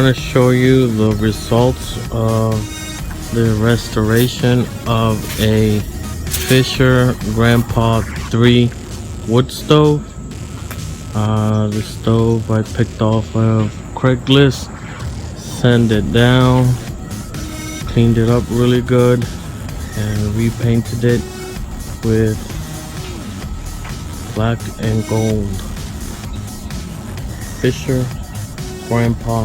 want to show you the results of the restoration of a Fisher Grandpa 3 wood stove. The stove I picked off of Craigslist, sanded it down, cleaned it up really good, and repainted it with black and gold. Fisher Grandpa